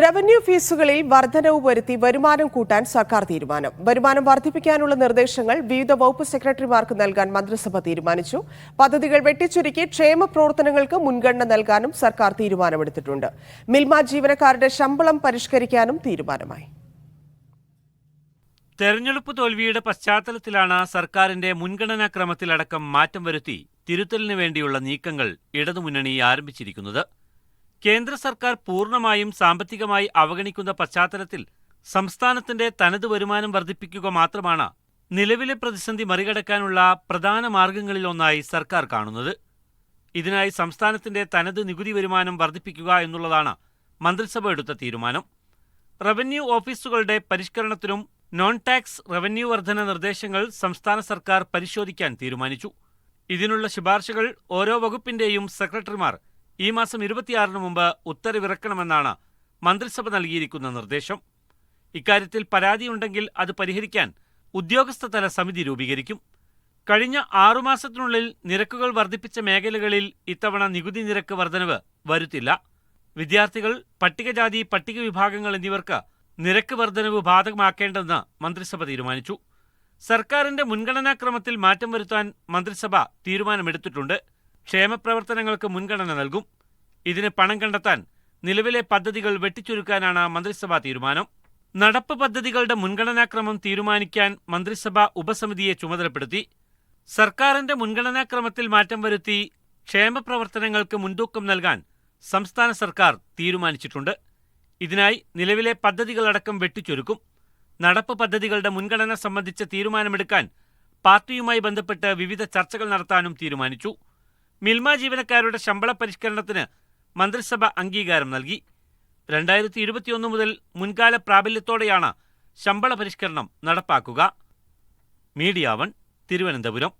Revenue ഫീസുകളിൽ വർധനവ് വരുത്തി വരുമാനം കൂട്ടാൻ സർക്കാർ തീരുമാനം. വരുമാനം വർദ്ധിപ്പിക്കാനുള്ള നിർദ്ദേശങ്ങൾ വിവിധ വകുപ്പ് സെക്രട്ടറിമാർക്ക് നൽകാൻ മന്ത്രിസഭ തീരുമാനിച്ചു. പദ്ധതികൾ വെട്ടിച്ചുരുക്കി ക്ഷേമ പ്രവർത്തനങ്ങൾക്ക് മുൻഗണന നൽകാനും സർക്കാർ തീരുമാനമെടുത്തിട്ടുണ്ട്. മിൽമ ജീവനക്കാരുടെ ശമ്പളം പരിഷ്കരിക്കാനും തീരുമാനമായി. തെരഞ്ഞെടുപ്പ് തോൽവിയുടെ പശ്ചാത്തലത്തിലാണ് സർക്കാരിന്റെ മുൻഗണനാ ക്രമത്തിലടക്കം മാറ്റം വരുത്തി തിരുത്തലിന് വേണ്ടിയുള്ള നീക്കങ്ങൾ ഇടതുമുന്നണി ആരംഭിച്ചിരിക്കുന്നത്. കേന്ദ്ര സർക്കാർ പൂർണ്ണമായും സാമ്പത്തികമായി അവഗണിക്കുന്ന പശ്ചാത്തലത്തിൽ സംസ്ഥാനത്തിന്റെ തനത് വരുമാനം വർദ്ധിപ്പിക്കുക മാത്രമാണ് നിലവിലെ പ്രതിസന്ധി മറികടക്കാനുള്ള പ്രധാന മാർഗങ്ങളിലൊന്നായി സർക്കാർ കാണുന്നത്. ഇതിനായി സംസ്ഥാനത്തിന്റെ തനത് നികുതി വരുമാനം വർദ്ധിപ്പിക്കുക എന്നുള്ളതാണ് മന്ത്രിസഭ എടുത്ത തീരുമാനം. റവന്യൂ ഓഫീസുകളുടെ പരിഷ്കരണത്തിനും നോൺ ടാക്സ് റവന്യൂ വർധന നിർദ്ദേശങ്ങൾ സംസ്ഥാന സർക്കാർ പരിശോധിക്കാൻ തീരുമാനിച്ചു. ഇതിനുള്ള ശുപാർശകൾ ഓരോ വകുപ്പിന്റെയും സെക്രട്ടറിമാർ ഈ മാസം 26-ന് മുമ്പ് ഉത്തരവിറക്കണമെന്നാണ് മന്ത്രിസഭ നൽകിയിരിക്കുന്ന നിർദ്ദേശം. ഇക്കാര്യത്തിൽ പരാതിയുണ്ടെങ്കിൽ അത് പരിഹരിക്കാൻ ഉദ്യോഗസ്ഥതല സമിതി രൂപീകരിക്കും. കഴിഞ്ഞ 6 മാസത്തിനുള്ളിൽ നിരക്കുകൾ വർദ്ധിപ്പിച്ച മേഖലകളിൽ ഇത്തവണ നികുതി നിരക്ക് വർധനവ് വരുത്തില്ല. വിദ്യാർത്ഥികൾ, പട്ടികജാതി, പട്ടിക വിഭാഗങ്ങൾ എന്നിവർക്ക് നിരക്ക് വർധനവ് ബാധകമാക്കേണ്ടെന്ന് മന്ത്രിസഭ തീരുമാനിച്ചു. സർക്കാരിന്റെ മുൻഗണനാക്രമത്തിൽ മാറ്റം വരുത്താൻ മന്ത്രിസഭ തീരുമാനമെടുത്തിട്ടുണ്ട്. ക്ഷേമപ്രവർത്തനങ്ങൾക്ക് മുൻഗണന നൽകും. ഇതിന് പണം കണ്ടെത്താൻ നിലവിലെ പദ്ധതികൾ വെട്ടിച്ചുരുക്കാനാണ് മന്ത്രിസഭാ തീരുമാനം. നടപ്പ് പദ്ധതികളുടെ മുൻഗണനാക്രമം തീരുമാനിക്കാൻ മന്ത്രിസഭ ഉപസമിതിയെ ചുമതലപ്പെടുത്തി. സർക്കാരിന്റെ മുൻഗണനാക്രമത്തിൽ മാറ്റം വരുത്തി ക്ഷേമപ്രവർത്തനങ്ങൾക്ക് മുൻതൂക്കം നൽകാൻ സംസ്ഥാന സർക്കാർ തീരുമാനിച്ചിട്ടുണ്ട്. ഇതിനായി നിലവിലെ പദ്ധതികളടക്കം വെട്ടിച്ചുരുക്കും. നടപ്പ് പദ്ധതികളുടെ മുൻഗണന സംബന്ധിച്ച തീരുമാനമെടുക്കാൻ പാർട്ടിയുമായി ബന്ധപ്പെട്ട് വിവിധ ചർച്ചകൾ നടത്താനും തീരുമാനിച്ചു. മിൽമ ജീവനക്കാരുടെ ശമ്പള പരിഷ്കരണത്തിന് മന്ത്രിസഭ അംഗീകാരം നൽകി. 2021 മുതൽ മുൻകാല പ്രാബല്യത്തോടെയാണ് ശമ്പള പരിഷ്കരണം നടപ്പാക്കുക. മീഡിയ 1, തിരുവനന്തപുരം.